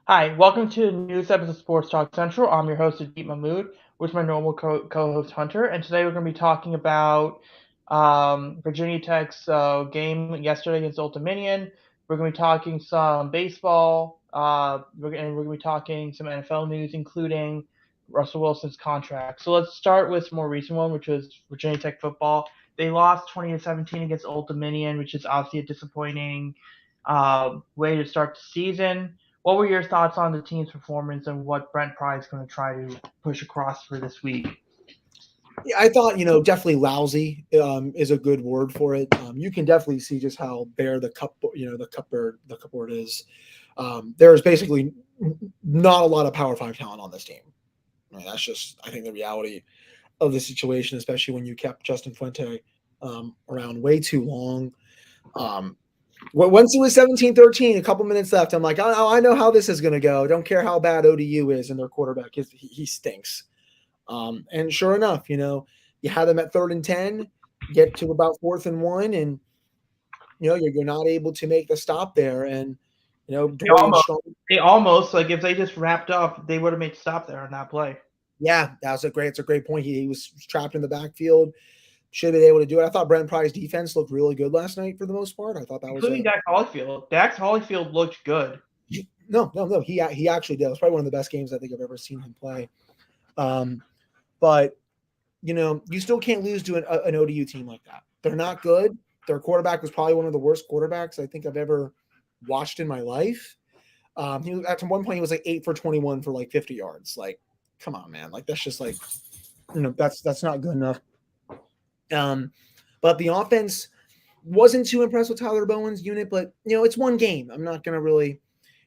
Hi, welcome to the newest episode of Sports Talk Central. I'm your host, Deep Mahmood, with my normal co-host Hunter, and today we're going to be talking about Virginia Tech's game yesterday against Old Dominion. We're going to be talking some baseball. We're going to be talking some NFL news, including Russell Wilson's contract. So let's start with the more recent one, which was Virginia Tech football. They lost 20-17 against Old Dominion, which is obviously a disappointing way to start the season. What were your thoughts on the team's performance and what Brent Pry is going to try to push across for this week? Yeah, I thought, definitely lousy is a good word for it. You can definitely see just how bare the cupboard is. There's basically not a lot of Power Five talent on this team. I mean, that's just, I think, the reality of the situation, especially when you kept Justin Fuente around way too long. Um, Once it was 17-13, a couple minutes left, I'm like, I know how this is going to go. Don't care how bad ODU is and their quarterback. He stinks. And sure enough, you had them at 3rd and 10, get to about 4th and 1, and you're not able to make the stop there. And They Dorian almost, Strong, they almost like if they just wrapped up, they would have made stop there on that play, yeah, it's a great point. He was trapped in the backfield, should have been able to do it. I thought Brent Pry's defense looked really good last night for the most part. I thought that was including a Dax Hollifield. Dax Hollifield looked good. no. He actually did. It was probably one of the best games I think I've ever seen him play. Um, but you still can't lose to an ODU team like that. They're not good. Their quarterback was probably one of the worst quarterbacks I think I've ever watched in my life. At one point he was like 8 for 21 for like 50 yards. Like, come on, man. Like that's just like that's not good enough. Um, but the offense wasn't too impressed with Tyler Bowen's unit. But it's one game. I'm not gonna really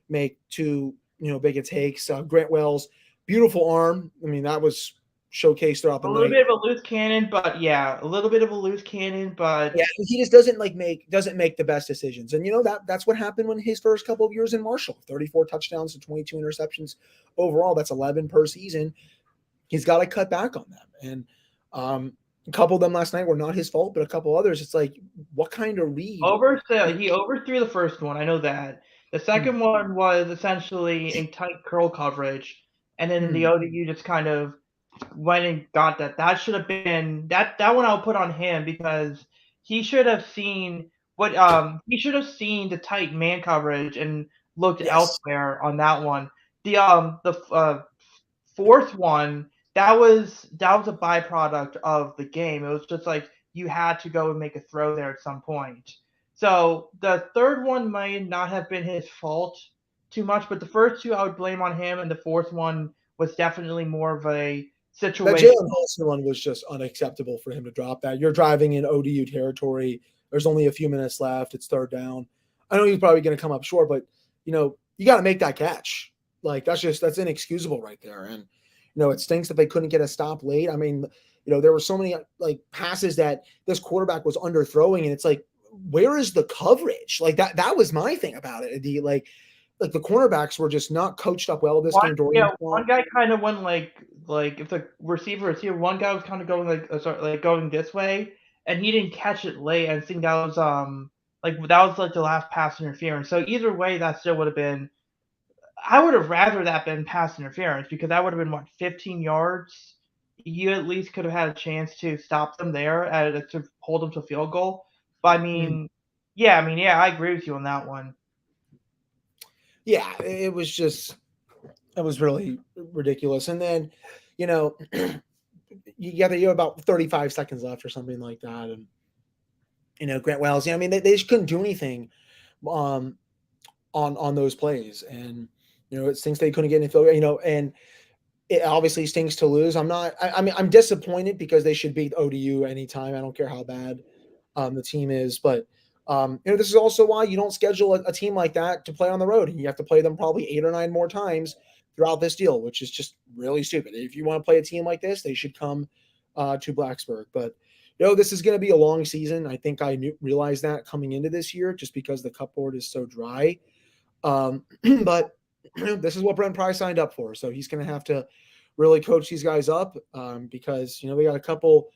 make too big a takes. Grant Wells, beautiful arm. I mean that was showcased throughout A the little night. bit of a loose cannon, but yeah, a little bit of a loose cannon, but Yeah, he just doesn't make the best decisions. And that's what happened when his first couple of years in Marshall. 34 touchdowns to 22 interceptions overall. That's 11 per season. He's got to cut back on them. And a couple of them last night were not his fault, but a couple others, it's like, what kind of read? he overthrew the first one. I know that. The Mm, second one was essentially in tight curl coverage, and then the mm, ODU just kind of went and got that. That should have been that one I'll put on him because he should have seen he should have seen the tight man coverage and looked yes. elsewhere on that one. The fourth one that was a byproduct of the game. It was just like you had to go and make a throw there at some point. So the third one might not have been his fault too much, but the first two I would blame on him, and the fourth one was definitely more of a That situation. Jalen Holston one was just unacceptable for him to drop that. You're driving in ODU territory. There's only a few minutes left. It's 3rd down. I know he's probably going to come up short, but you got to make that catch. Like that's inexcusable right there. And it stinks that they couldn't get a stop late. I mean, there were so many like passes that this quarterback was underthrowing, and it's like, where is the coverage? Like that was my thing about it. Like the cornerbacks were just not coached up well this One game. Dorian yeah, Strong. one guy kind of went like if the receiver, one guy was kind of going like going this way, and he didn't catch it late. I think that was like the last pass interference. So either way, that still would have been. I would have rather that been pass interference because that would have been what 15 yards. You at least could have had a chance to stop them there to hold them to field goal. But Mm. yeah, I agree with you on that one. Yeah, it was really ridiculous. And then, you know, you have about 35 seconds left or something like that. And, Grant Wells, I mean, they just couldn't do anything um, on those plays. And, it stinks they couldn't get any field, and it obviously stings to lose. I mean, I'm disappointed because they should beat ODU anytime. I don't care how bad the team is. But, this is also why you don't schedule a team like that to play on the road. And you have to play them probably 8 or 9 more times throughout this deal, which is just really stupid. If you want to play a team like this, they should come to Blacksburg. But, this is going to be a long season. I think realized that coming into this year just because the cupboard is so dry. But this is what Brent Pry signed up for. So he's going to have to really coach these guys up because, we got a couple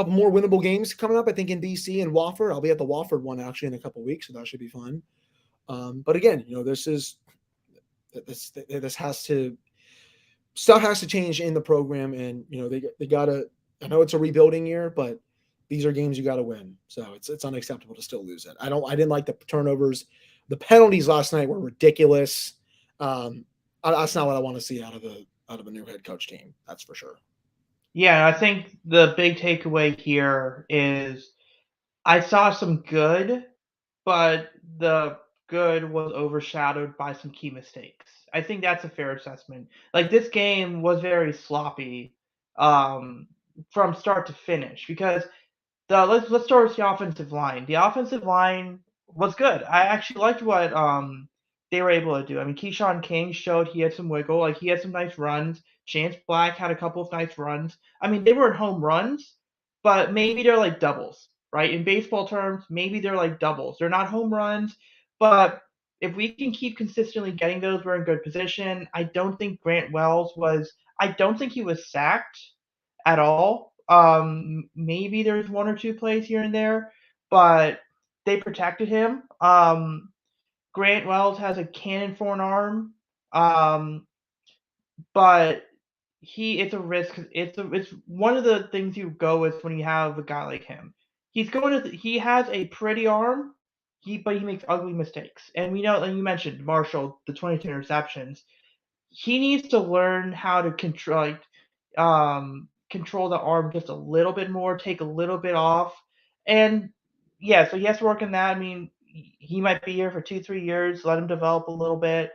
more winnable games coming up, I think, in BC and Wofford. I'll be at the Wofford one actually in a couple weeks, so that should be fun. But again, this is This has to stuff has to change in the program, and they gotta. I know it's a rebuilding year, but these are games you got to win. So it's unacceptable to still lose it. I didn't like the turnovers. The penalties last night were ridiculous. That's not what I want to see out of a new head coach team. That's for sure. Yeah, I think the big takeaway here is I saw some good, but the good was overshadowed by some key mistakes. I think that's a fair assessment. Like this game was very sloppy um, from start to finish because let's start with the offensive line. The offensive line was good. I actually liked what they were able to do. I mean, Keyshawn King showed he had some wiggle. Like he had some nice runs. Chance Black had a couple of nice runs. I mean, they weren't home runs, but maybe they're like doubles, right? In baseball terms, maybe they're like doubles. They're not home runs, but if we can keep consistently getting those, we're in good position. I don't think Grant Wells was. I don't think he was sacked at all. Maybe there's one or two plays here and there, but they protected him. Grant Wells has a cannon for an arm, um, but it's a risk. It's one of the things you go with when you have a guy like him. He has a pretty arm, but he makes ugly mistakes. And we know, like you mentioned, Marshall, the 22 interceptions. He needs to learn how to control the arm just a little bit more, take a little bit off, and yeah, so he has to work on that. I mean, he might be here for 2 3 years. Let him develop a little bit.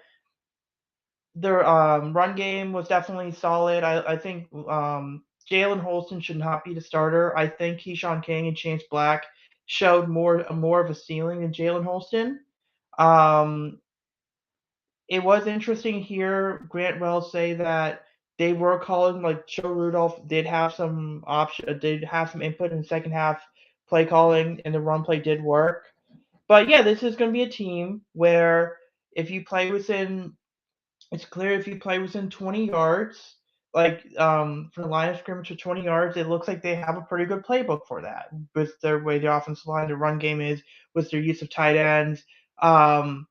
Their run game was definitely solid. I think Jalen Holston should not be the starter. I think Keyshawn King and Chance Black showed more of a ceiling than Jalen Holston. Um, it was interesting to hear Grant Wells say that they were calling like Joe Rudolph did have some input in the second half play calling, and the run play did work. But yeah, this is going to be a team where if you play within, it's clear if you play within 20 yards, like from the line of scrimmage to 20 yards, it looks like they have a pretty good playbook for that with their way the offensive line, the run game is, with their use of tight ends. Um,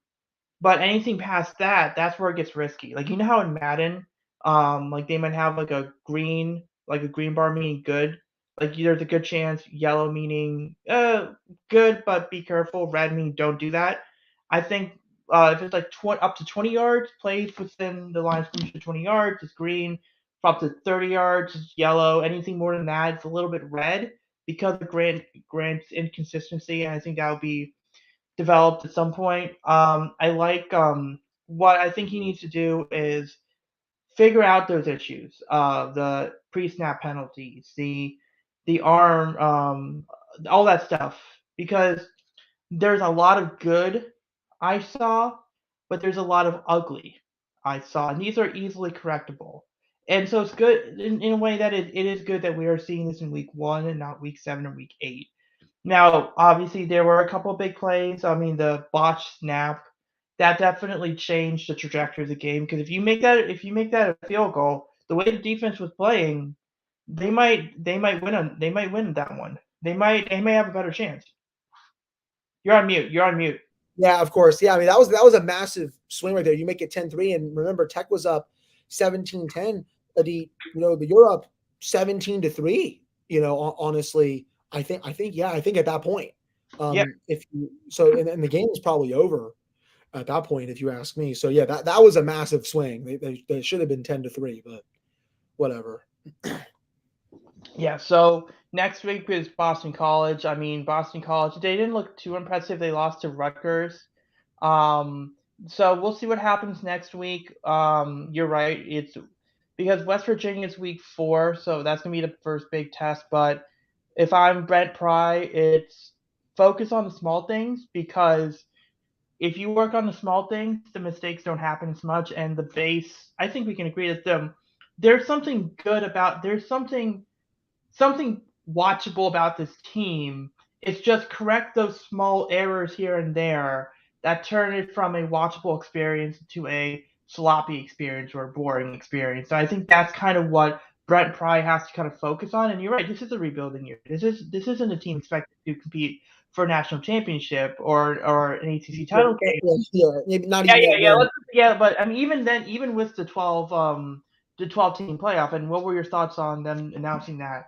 but anything past that, that's where it gets risky. Like you know how in Madden, like they might have like a green bar meaning good. Like there's a good chance yellow meaning good, but be careful. Red meaning don't do that. I think if it's like up to 20 yards, plays within the line of scrimmage to 20 yards, it's green. Up to 30 yards, it's yellow. Anything more than that, it's a little bit red because of Grant's inconsistency. And I think that would be developed at some point. I like what I think he needs to do is figure out those issues, the pre-snap penalties, the arm, all that stuff, because there's a lot of good I saw, but there's a lot of ugly I saw, and these are easily correctable. And so it's good in a way that it is good that we are seeing this in week 1 and not week 7 or week 8. Now, obviously, there were a couple of big plays. I mean, the botched snap that definitely changed the trajectory of the game because if you make that a field goal, the way the defense was playing, they might win that one. They may have a better chance. You're on mute. You're on mute. Yeah, of course. Yeah, I mean that was a massive swing right there. You make it 10-3, and remember Tech was up 17-10. You're up 17-3. Honestly, I think at that point, Yeah, if you so and the game is probably over at that point, if you ask me. So yeah, that was a massive swing. They should have been 10-3, but whatever. yeah. So next week is Boston College. I mean, Boston College. They didn't look too impressive. They lost to Rutgers. Um, so we'll see what happens next week. You're right. It's because West Virginia is week 4, so that's gonna be the first big test. But if I'm Brent Pry, it's focus on the small things because if you work on the small things, the mistakes don't happen as much. And the base, I think we can agree that there's something good about something watchable about this team. It's just correct those small errors here and there that turn it from a watchable experience to a sloppy experience or a boring experience. So I think that's kind of what Brent Pry has to kind of focus on. And you're right, this is a rebuilding year. This isn't a team expected to compete for a national championship or an ACC title game. Yeah, maybe not Yeah, even yeah, get yeah. win. But I mean, even then, even with the 12 team playoff, and what were your thoughts on them announcing that?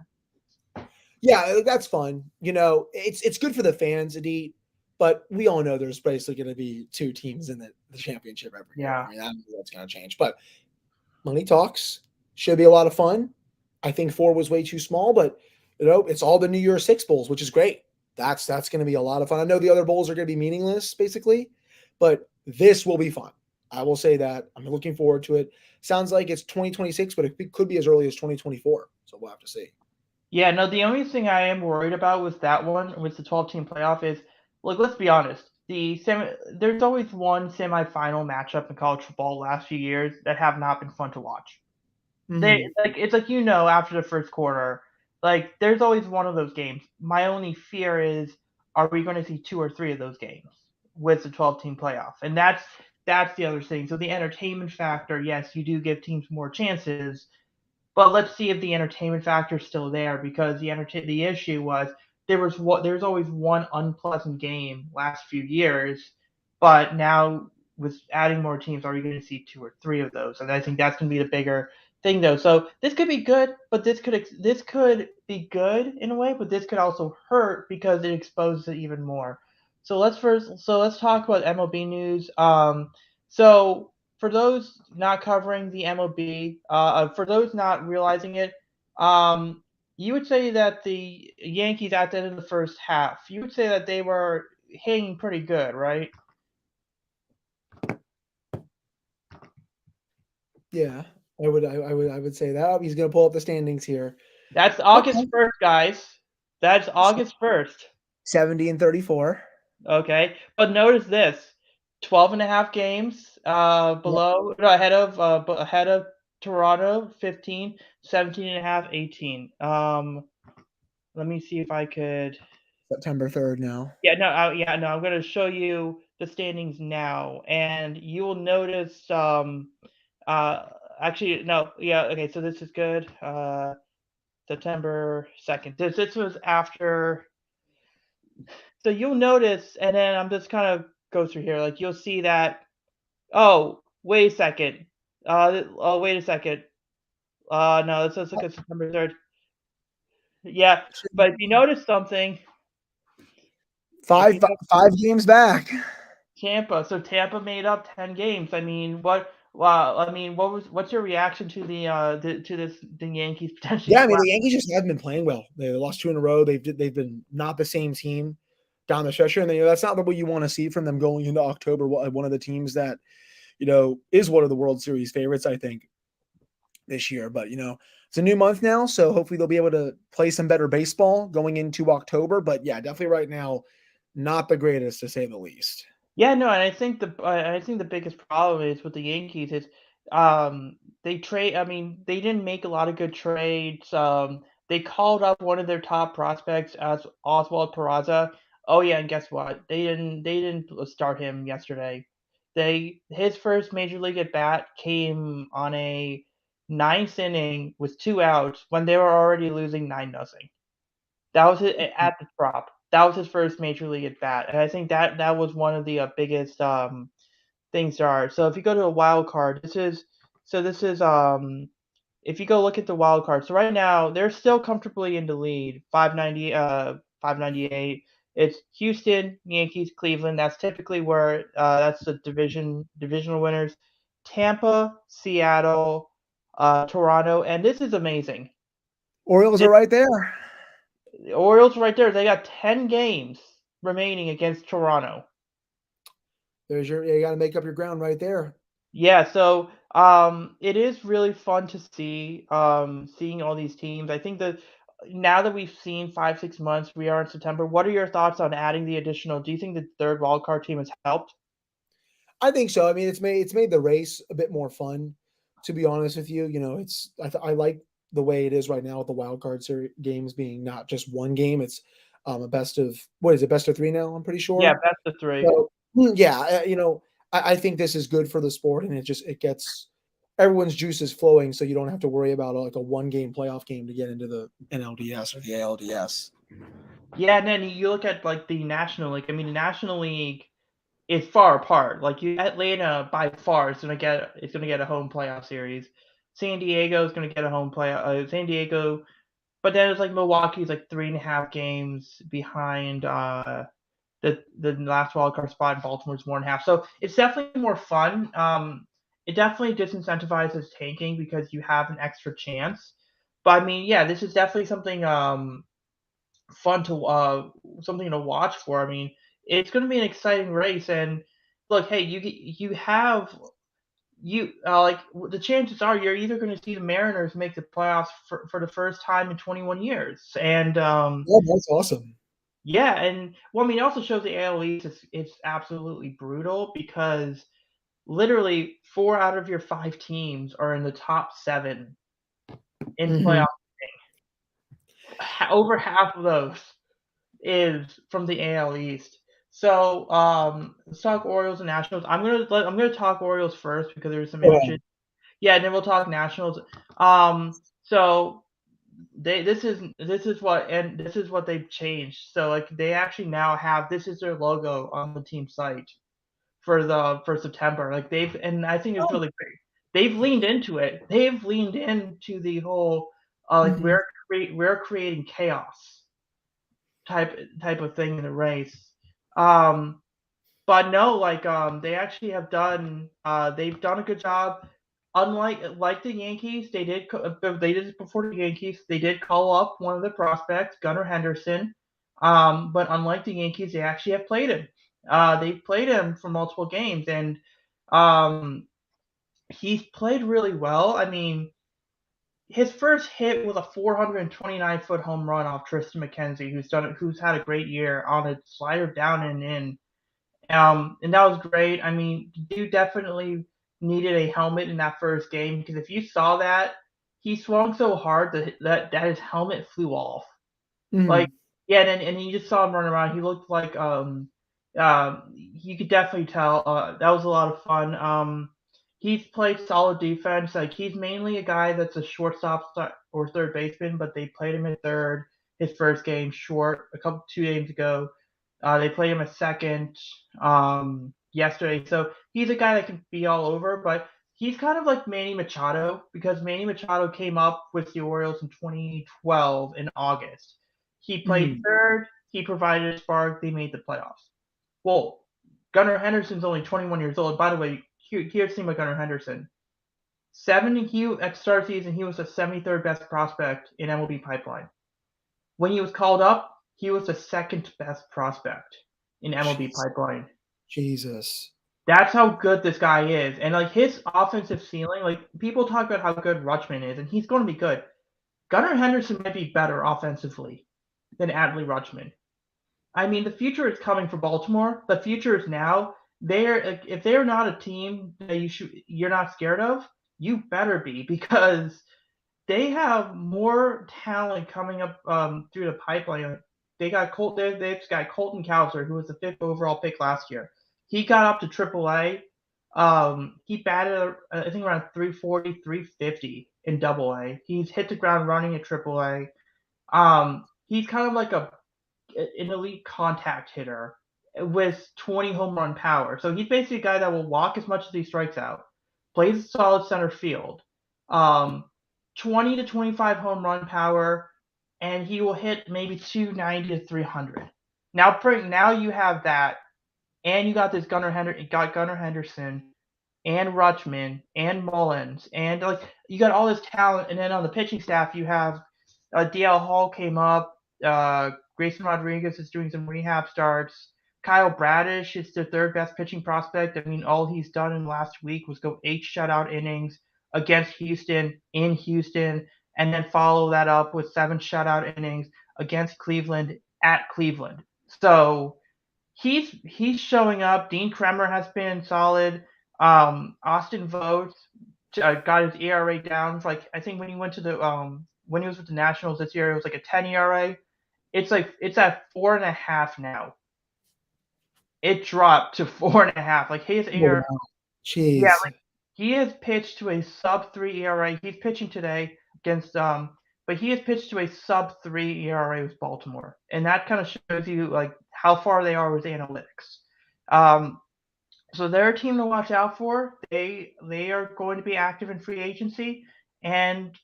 Yeah, that's fun. It's good for the fans, indeed. But we all know there's basically going to be two teams in the championship every year. Yeah. I mean, I don't know what's going to change. But money talks should be a lot of fun. I think four was way too small, but it's all the New Year's Six bowls, which is great. That's going to be a lot of fun. I know the other bowls are going to be meaningless, basically, but this will be fun. I will say that I'm looking forward to it. Sounds like it's 2026, but it could be as early as 2024. So we'll have to see. Yeah, no, the only thing I am worried about with that one, with the 12 team playoff, is like, let's be honest. There's always one semifinal matchup in college football last few years that have not been fun to watch. They Mm-hmm. like it's like after the first quarter, like there's always one of those games. My only fear is, are we going to see two or three of those games with the 12 team playoff? And that's the other thing. So the entertainment factor, yes, you do give teams more chances, but let's see if the entertainment factor is still there, because the issue was there's always one unpleasant game last few years, but now with adding more teams, are we going to see two or three of those? And I think that's going to be the bigger thing, though. So this could be good, but this could be good in a way, but this could also hurt because it exposes it even more. So let's talk about MLB news. So for those not covering the MLB, for those not realizing it, um, you would say that the Yankees at the end of the first half, you would say that they were hanging pretty good, right? Yeah, I would say that. He's going to pull up the standings here. That's Okay. August 1st, guys. That's August 1st. 70 and 34. Okay. But notice this 12 and a half games Yep. below, no, ahead of Toronto, 15, 17 and a half, 18. Let me see if I could. September 3rd now. Yeah, no, I'm gonna show you the standings now, and you will notice. Uh, Actually, no, yeah, okay, so this is good. September 2nd. This was after. So you'll notice, and then I'm just kind of go through here. Like you'll see that. Oh, wait a second. Oh, wait a second. No, let's look at September 3rd. Yeah, but if you notice something, if Five you notice five games back. Tampa. So Tampa made up 10 games. I mean, what? Wow. I mean, what's your reaction to the Yankees potentially Yeah, I mean slap? the Yankees just haven't been playing well. They lost two in a row. They've been not the same team down the stretch, and that's not what you want to see from them going into October. One of the teams that is one of the World Series favorites, I think, this year. But it's a new month now, so hopefully they'll be able to play some better baseball going into October. But yeah, definitely right now, not the greatest to say the least. Yeah, no, and I think the biggest problem is with the Yankees is they trade. I mean, they didn't make a lot of good trades. They called up one of their top prospects as Oswald Peraza. Oh yeah, and guess what? They didn't start him yesterday. His first major league at bat came on a ninth inning with two outs when they were already losing 9-0. That was at the drop. That was his first major league at bat, and I think that was one of the biggest things there are. So if you go to a wild card, this is if you go look at the wild card. So right now they're still comfortably in the lead, 598. It's Houston, Yankees, Cleveland. That's typically where that's the divisional winners. Tampa, Seattle, Toronto, and this is amazing. Orioles are right there. The Orioles right there, they got 10 games remaining against Toronto. You got to make up your ground right there. Yeah, so it is really fun to see seeing all these teams. I think that now that we've seen 5 6 months, we are in September. What are your thoughts on adding the additional? Do you think the third wild card team has helped? I think so. I mean, it's made the race a bit more fun. To be honest with you, I like the way it is right now with the wild card series games being not just one game. It's a best of what is it? Best of three now. I'm pretty Yeah, sure. best of three. So yeah, I think this is good for the sport, and it gets everyone's juices flowing, so you don't have to worry about like a one game playoff game to get into the NLDS or the ALDS. Yeah, and then you look at like the National League. I mean, the National League is far apart. Like Atlanta by far is gonna get a home playoff series. San Diego is gonna get a home playoff. San Diego, but then it's like Milwaukee's like 3.5 games behind the last wild card spot, and Baltimore's 1.5. So it's definitely more fun. It definitely disincentivizes tanking because you have an extra chance. But I mean, yeah, this is definitely fun to something to watch for. I mean, it's going to be an exciting race. And look, hey, you have you like the chances are you're either going to see the Mariners make the playoffs for the first time in 21 years, and Yeah, that's awesome. yeah, and well, I mean, it also shows the AL East it's absolutely brutal because literally 4 out of your 5 teams are in the top 7 in Hmm. playoff. Over half of those is from the AL East. So let's talk Orioles and Nationals. I'm gonna talk Orioles first because there's some Yeah. injuries. Yeah, and then we'll talk Nationals. So this is what they've changed. So like they actually now have this is their logo on the team site for September. Like and I think it's Oh. really great. They've leaned into it. They've leaned into the whole like Mhm. we're creating chaos type of thing in the race. Um, but no, like they actually have done they've done a good job. Unlike the Yankees, they did it before the Yankees. They did call up one of the prospects, Gunnar Henderson. But unlike the Yankees, they actually have played him. They played him for multiple games, and um, he's played really well. I mean, his first hit was a 429-foot home run off Tristan McKenzie, who's had a great year on a slider down and in. And that was great. I mean, dude definitely needed a helmet in that first game because if you saw that, he swung so hard that his helmet flew off. Like, Mhm. yeah, and you just saw him run around. He looked like you could definitely tell that was a lot of fun. He's played solid defense. Like he's mainly a guy that's a shortstop or third baseman, but they played him at third his first game short a couple 2 games ago. They played him at second yesterday, so he's a guy that can be all over. But he's kind of like Manny Machado because Manny Machado came up with the Orioles in 2012 in August. He played Mhm. third. He provided a spark. They made the playoffs. Well, Gunnar Henderson's only 21 years old. By the way, here's the thing about Gunnar Henderson. At start season, he was the 73rd best prospect in MLB pipeline. When he was called up, he was the second best prospect in MLB Jeez. pipeline. Jesus. That's how good this guy is. And like his offensive ceiling, like people talk about how good Rutschman is, and he's going to be good. Gunnar Henderson might be better offensively than Adley Rutschman. I mean, the future is coming for Baltimore. The future is now. If they're not a team that you're not scared of, you better be because they have more talent coming up through the pipeline. They've got Colton Cowser, who was the 5th overall pick last year. He got up to AAA. He batted I think around 340, 350 in AA. He's hit the ground running at AAA. He's kind of like an elite contact hitter with 20 home run power. So he's basically a guy that will walk as much as he strikes out, plays solid center field, um, 20 to 25 home run power, and he will hit maybe 290 to 300. Now you have that, and you got Gunnar Henderson, and Rutschman, and Mullins, and like you got all this talent, and then on the pitching staff you have DL Hall came up. Grayson Rodriguez is doing some rehab starts. Kyle Bradish is the third best pitching prospect. I mean, all he's done in the last week was go 8 shutout innings against Houston in Houston, and then follow that up with 7 shutout innings against Cleveland at Cleveland. So he's showing up. Dean Kremer has been solid. Austin Vogt got his ERA down. Like I think when he went to the when he was with the Nationals this year, it was like a 10 ERA. It's at 4.5 now. It dropped to 4.5. Like his Oh, ERA, wow. yeah, Jeez. like he has pitched to a sub 3 ERA. He's pitching today against but he has pitched to a sub-3 ERA with Baltimore, and that kind of shows you like how far they are with analytics. Um, so they're a team to watch out for. They are going to be active in free agency, and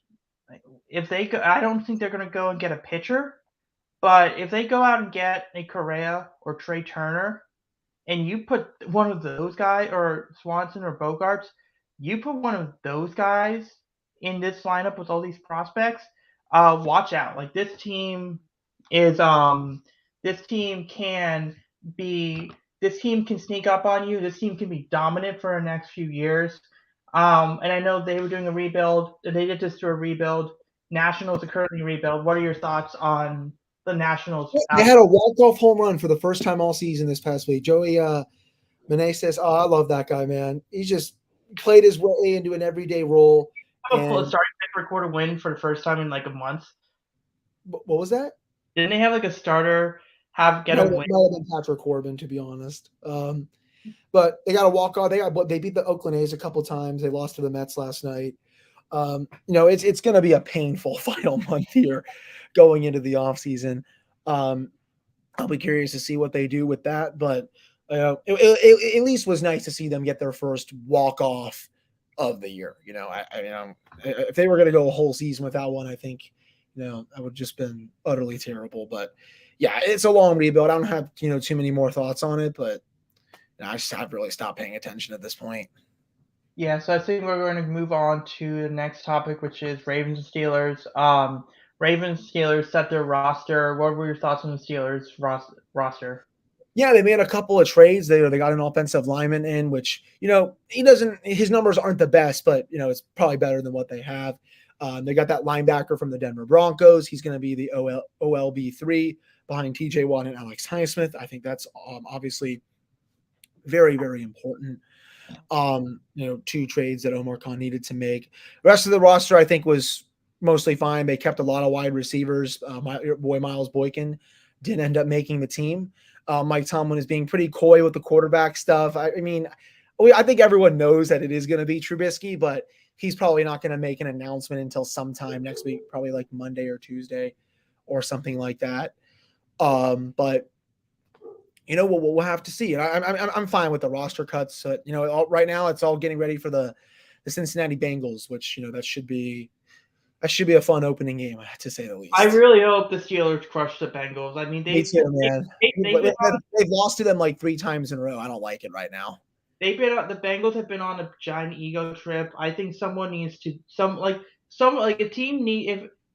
if they go, I don't think they're going to go and get a pitcher, but if they go out and get a Correa or Trey Turner, and you put one of those guys or Swanson or Bogarts, you put one of those guys in this lineup with all these prospects, watch out. Like is this team can be this team can sneak up on you. This team can be dominant for the next few years. And I know they were doing a rebuild. They did this through a rebuild. Nationals are currently rebuild. What are your thoughts on the Nationals? They had a walk-off home run for the first time all season this past week. Joey Meneses, oh, I love that guy, man. He just played his way into an everyday role. A And starting pitch record win for the first time in like a month. what was that? Didn't they have like a starter get a Might win? have been Patrick Corbin, to be honest. But they got a walk off. They beat the Oakland A's a couple times. They lost to the Mets last night. It's going to be a painful final month here going into the offseason. I'll be curious to see what they do with that, but it at least was nice to see them get their first walk off of the year. If they were going to go a whole season without one, I think that would have just been utterly terrible. But yeah, it's a long rebuild. I don't have too many more thoughts on it, but I've really stopped paying attention at this point. Yeah, so I think we're going to move on to the next topic, which is Ravens and Steelers. Ravens and Steelers set their roster. What were your thoughts on the Steelers roster? Yeah, they made a couple of trades. They got an offensive lineman in, which his numbers aren't the best, but it's probably better than what they have. They got that linebacker from the Denver Broncos. He's going to be the OLB3 behind TJ Watt and Alex Highsmith. I think that's obviously very, very important. Two trades that Omar Khan needed to make. The rest of the roster, I think, was mostly fine. They kept a lot of wide receivers. My boy Miles Boykin didn't end up making the team. Mike Tomlin is being pretty coy with the quarterback stuff. I think everyone knows that it is going to be Trubisky, but he's probably not going to make an announcement until sometime next week, probably like Monday or Tuesday or something like that. But we'll have to see. And I'm fine with the roster cuts. So, right now it's all getting ready for the Cincinnati Bengals, which that should be a fun opening game, to say the least. I really hope the Steelers crush the Bengals. I mean, they've lost to them like 3 times in a row. I don't like it right now. The Bengals have been on a giant ego trip. I think someone needs to a team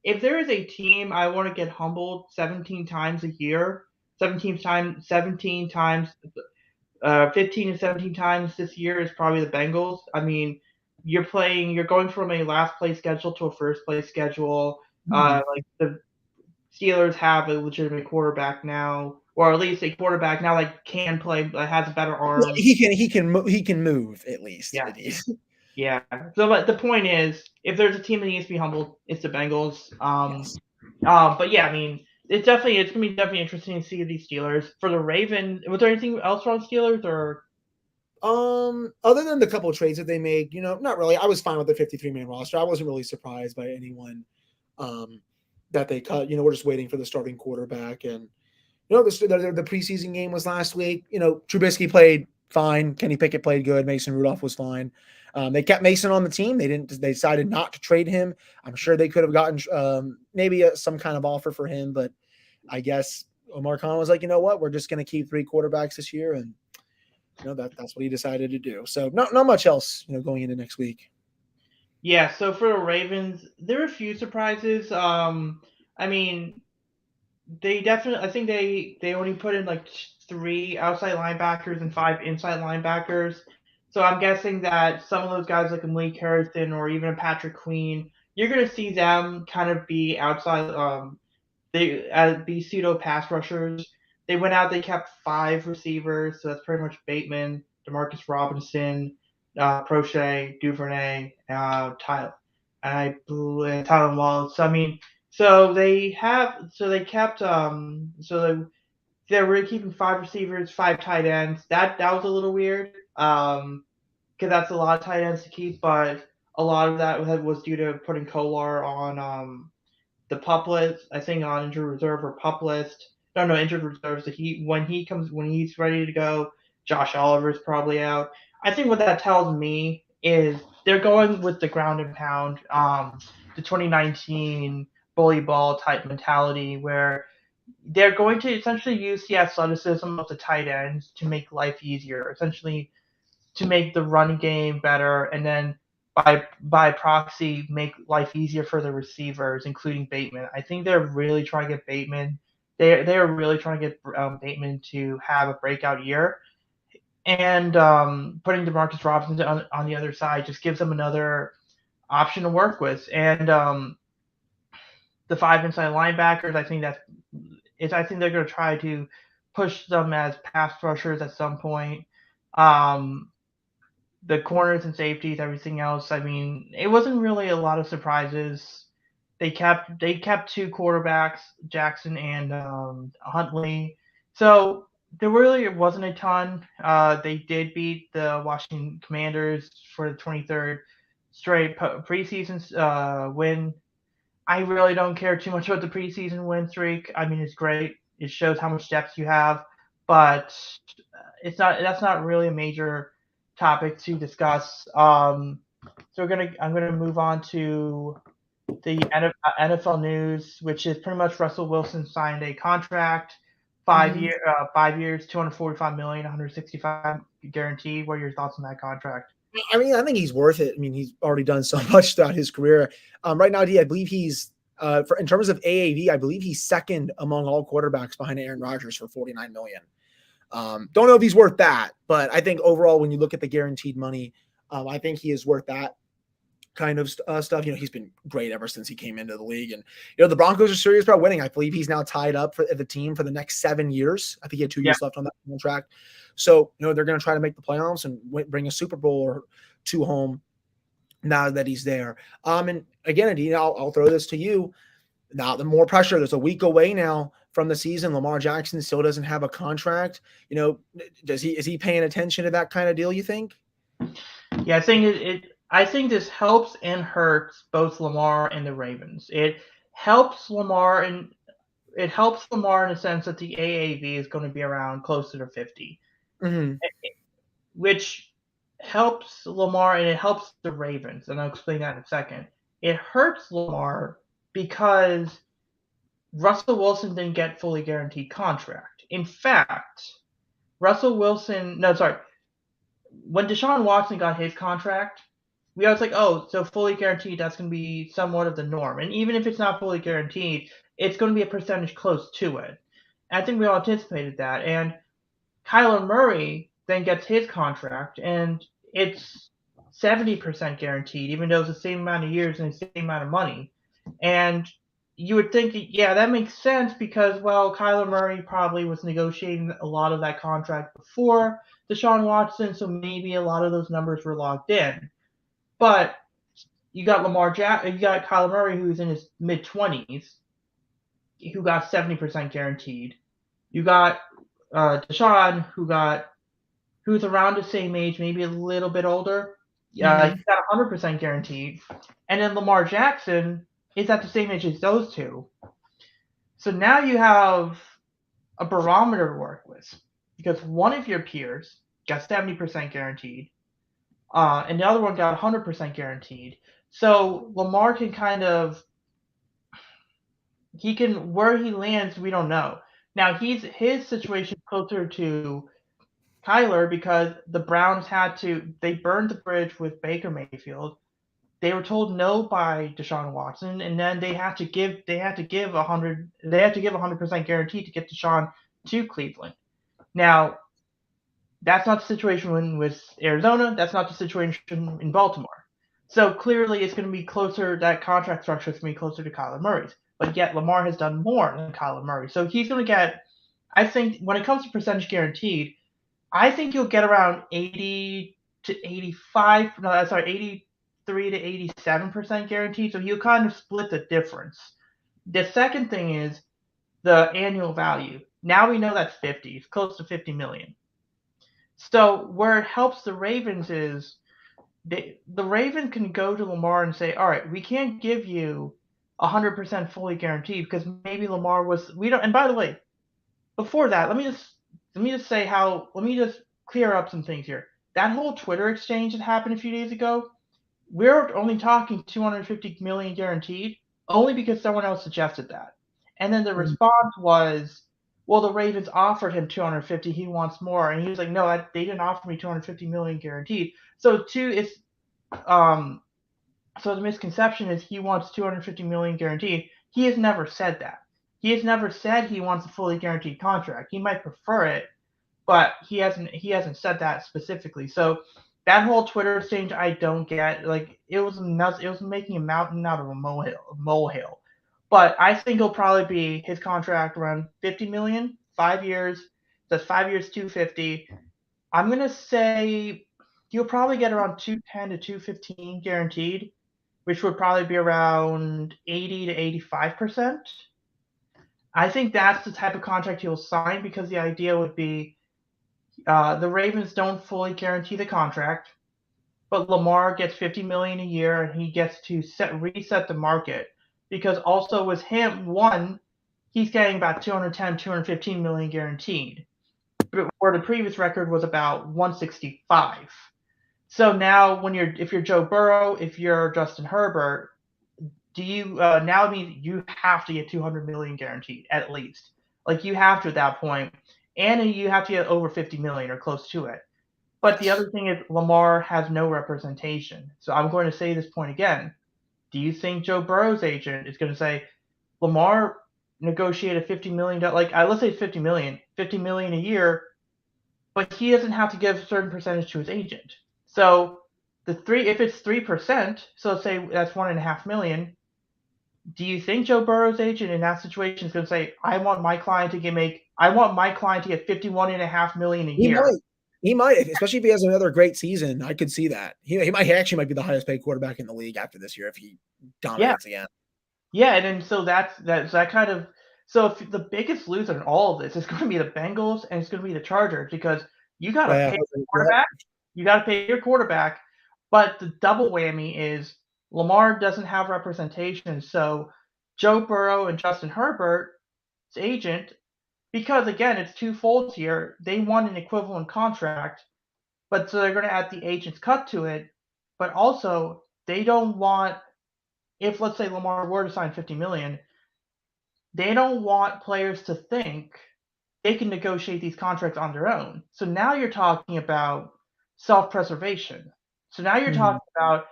if there is a team I want to get humbled 17 times a year, 17 times 15 to 17 times this year is probably the Bengals. I mean, you're going from a last place schedule to a first place schedule. Like the Steelers have a legitimate quarterback now, or at least a quarterback now that can play, that has a better arm. Yeah, he can move at least. Yeah. Yeah. So, but the point is, if there's a team that needs to be humbled, it's the Bengals. Yes. But yeah, I mean, it's gonna be definitely interesting to see these Steelers. For the Ravens, was there anything else wrong with Steelers or? Other than the couple of trades that they made, not really. I was fine with the 53-man roster. I wasn't really surprised by anyone that they cut. We're just waiting for the starting quarterback. And, the preseason game was last week. Trubisky played fine. Kenny Pickett played good. Mason Rudolph was fine. They kept Mason on the team. They decided not to trade him. I'm sure they could have gotten maybe some kind of offer for him, but I guess Omar Khan was like, you know what? We're just going to keep 3 quarterbacks this year. And, that's what he decided to do. So not much else, going into next week. Yeah. So for the Ravens, there are a few surprises. I mean, I think they only put in like 3 outside linebackers and 5 inside linebackers. So I'm guessing that some of those guys like Malik Harrison or even Patrick Queen, you're going to see them kind of be outside. Be pseudo pass rushers. They went out. They kept 5 receivers, so that's pretty much Bateman, Demarcus Robinson, Prochet, Duvernay, Tyler, Tyler Wallace. So, I mean, they were really keeping 5 receivers, 5 tight ends. That was a little weird, because that's a lot of tight ends to keep, but a lot of that was due to putting Kolar the pup list. I think on injured reserve or pup list. No, injured reserve. So when he's ready to go, Josh Oliver's probably out. I think what that tells me is they're going with the ground and pound, the 2019 bully ball type mentality where they're going to essentially use the athleticism of the tight ends to make life easier, essentially to make the run game better, and then by proxy make life easier for the receivers, including Bateman. I think they're really trying to get Bateman. They're really trying to get Bateman to have a breakout year, and putting Demarcus Robinson on the other side just gives them another option to work with. And the five inside linebackers, I think they're going to try to push them as pass rushers at some point. Um, the corners and safeties, everything else. I mean, it wasn't really a lot of surprises. They kept two quarterbacks, Jackson and Huntley. So there really wasn't a ton. They did beat the Washington Commanders for the 23rd straight preseason win. I really don't care too much about the preseason win streak. I mean, it's great. It shows how much depth you have, but it's not. That's not really a major topic to discuss. So I'm gonna move on to the NFL news, which is pretty much Russell Wilson signed a contract, Mhm. 5 years, 245 million, 165 guaranteed. What are your thoughts on that contract? I mean, I think he's worth it. I mean, he's already done so much throughout his career. Right now, I believe he's in terms of AAV, I believe he's second among all quarterbacks behind Aaron Rodgers for 49 million. Don't know if he's worth that, but I think overall, when you look at the guaranteed money, I think he is worth that kind of stuff. You know, he's been great ever since he came into the league, and the Broncos are serious about winning. I believe he's now tied up for the team for the next 7 years. I think he had 2 Yeah, years left on that contract. So they're going to try to make the playoffs and bring a Super Bowl or two home now that he's there. And again, Adine, I'll throw this to you. Now, the more pressure. There's a week away now from the season. Lamar Jackson still doesn't have a contract. Is he paying attention to that kind of deal, you think? yeah. I think this helps and hurts both Lamar and the Ravens. Helps Lamar and it helps Lamar in the sense that the AAV is going to be around closer to 50, Mm-hmm. which helps Lamar and it helps the Ravens. And I'll explain that in a second. It hurts Lamar because Russell Wilson didn't get fully guaranteed contract. In fact, Russell Wilson, no, sorry, when Deshaun Watson got his contract, we was like, oh, so fully guaranteed, that's going to be somewhat of the norm. And even if it's not fully guaranteed, it's going to be a percentage close to it. And I think we all anticipated that. And Kyler Murray then gets his contract, and it's 70% guaranteed, even though it's the same amount of years and the same amount of money. And you would think, yeah, that makes sense because, well, Kyler Murray probably was negotiating a lot of that contract before Deshaun Watson, so maybe a lot of those numbers were locked in. But you got you got Kyler Murray, who's in his mid 20s, who got 70% guaranteed. You got Deshaun, who's around the same age, maybe a little bit older. Mm-hmm. He's got 100% guaranteed. And then Lamar Jackson is at the same age as those two. So now you have a barometer to work with because one of your peers got 70% guaranteed, and the other one got 100% guaranteed. So Lamar can where he lands, we don't know. Now his situation closer to Kyler because the Browns they burned the bridge with Baker Mayfield. They were told no by Deshaun Watson, and then they had to give 100% guarantee to get Deshaun to Cleveland. Now that's not the situation with Arizona. That's not the situation in Baltimore. So clearly, it's going to be closer. That contract structure is going to be closer to Kyler Murray's. But yet, Lamar has done more than Kyler Murray. So he's going to get. I think when it comes to percentage guaranteed, I think you'll get around 80 to 85. No, sorry, 83 to 87% guaranteed. So you'll kind of split the difference. The second thing is the annual value. Now we know that's 50. It's close to 50 million. So where it helps the Ravens is the Ravens can go to Lamar and say, all right, we can't give you 100% fully guaranteed because maybe Lamar was we don't. And by the way, before that, let me just clear up some things here. That whole Twitter exchange that happened a few days ago, we're only talking 250 million guaranteed, only because someone else suggested that. And then the Mhm. response was, well, the Ravens offered him 250, he wants more, and he was like, no, they didn't offer me 250 million guaranteed. Um so the misconception is he wants 250 million guaranteed. He has never said that. He has never said he wants a fully guaranteed contract. He might prefer it, but he hasn't said that specifically. So that whole Twitter exchange I don't get. Like it was nuts. It was making a mountain out of a molehill. But I think it'll probably be his contract around 50 million, 5 years. That's 5 years, 250. I'm gonna say he'll probably get around 210 to 215 guaranteed, which would probably be around 80 to 85%. I think that's the type of contract he'll sign because the idea would be the Ravens don't fully guarantee the contract, but Lamar gets 50 million a year and he gets to reset the market because also with him, one, he's getting about 210, 215 million guaranteed, where the previous record was about 165. So now if you're Joe Burrow, if you're Justin Herbert, do you now it means you have to get 200 million guaranteed at least. Like you have to at that point, and you have to get over 50 million or close to it. But the Yes. other thing is Lamar has no representation. So I'm going to say this point again. Do you think Joe Burrow's agent is going to say Lamar negotiated $50 million, like let's say 50 million a year, but he doesn't have to give a certain percentage to his agent. So if it's 3%, so let's say that's 1.5 million. Do you think Joe Burrow's agent in that situation is going to say, I want my client to get 51.5 million a He year? might. He might, especially if he has another great season. I could see that. He might be the highest paid quarterback in the league after this year if he Yeah, dominates again. yeah, and then so that's that kind of so if the biggest loser in all of this is going to be the Bengals and it's going to be the Chargers because you got to Yeah. pay your Yep. quarterback, but the double whammy is Lamar doesn't have representation, so Joe Burrow and Justin Herbert's agent, because again it's twofold here, they want an equivalent contract, but so they're going to add the agent's cut to it, but also they don't want if let's say Lamar were to sign 50 million, they don't want players to think they can negotiate these contracts on their own. So now you're talking about self-preservation. So now you're Mhm. talking about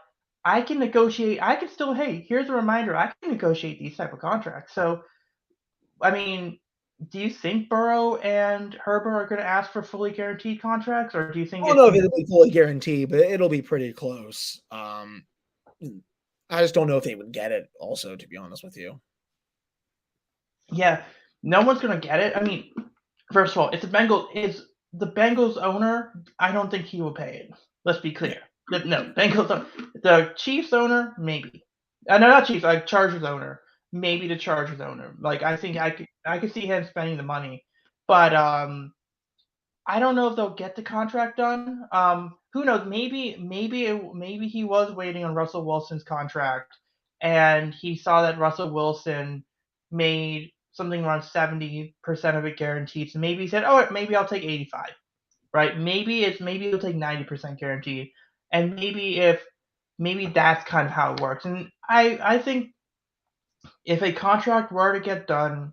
I can negotiate. I can still. Hey, here's a reminder. I can negotiate these type of contracts. So I mean, do you think Burrow and Herbert are going to ask for fully guaranteed contracts, or do you think I don't it's know if going to? it'll be fully guaranteed, but it'll be pretty close. I just don't know if they would get it. Also, to be honest with you. Yeah, no one's going to get it. I mean, first of all, if the Bengals owner, I don't think he will pay it. Let's be Yeah. clear. No, the Chiefs owner, maybe. No, not Chiefs. Like Chargers owner, maybe the Chargers owner. Like I think I could see him spending the money, but I don't know if they'll get the contract done. Who knows? Maybe he was waiting on Russell Wilson's contract, and he saw that Russell Wilson made something around 70% of it guaranteed. So maybe he said, "Oh, maybe I'll take 85." Right? Maybe he'll take 90% guaranteed, and maybe that's kind of how it works. And I think if a contract were to get done,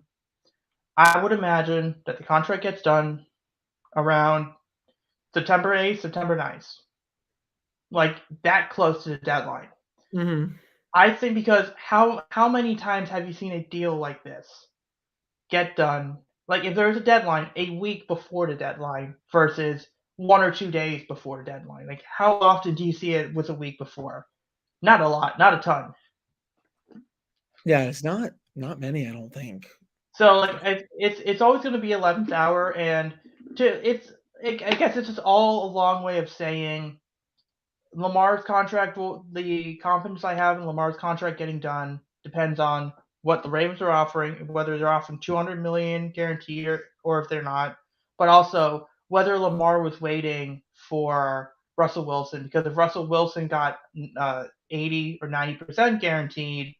I would imagine that the contract gets done around September 8th, September 9th, like that close to the deadline. Hmm. I think because how many times have you seen a deal like this get done? Like if there's a deadline a week before the deadline versus 1 or 2 days before the deadline. Like how often do you see it with a week before? Not a lot, not a ton. Yeah, it's not many. I don't think. So like it's always going to be 11th hour, and I guess it's just all a long way of saying Lamar's contract the confidence I have in Lamar's contract getting done depends on what the Ravens are offering, whether they're offering 200 million guaranteed or if they're not, but also whether Lamar was waiting for Russell Wilson, because if Russell Wilson got 80 or 90% guaranteed,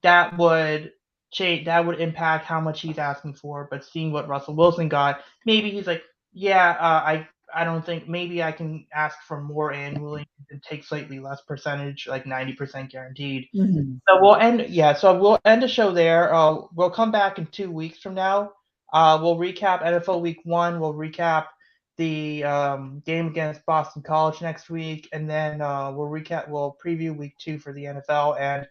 that would change. That would impact how much he's asking for. But seeing what Russell Wilson got, maybe he's like, yeah, I don't think maybe I can ask for more annually and take slightly less percentage, like 90% guaranteed. Mhm. So we'll end. Yeah, so we'll end the show there. We'll come back in 2 weeks from now. We'll recap NFL Week 1. We'll recap the game against Boston College next week, and then we'll preview Week 2 for the NFL, and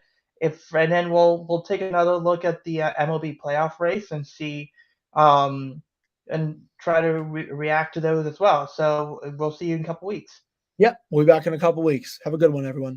then we'll take another look at the MLB playoff race and see um, and try to react to those as well. So we'll see you in a couple weeks. Yep, we'll be back in a couple weeks. Have a good one, everyone.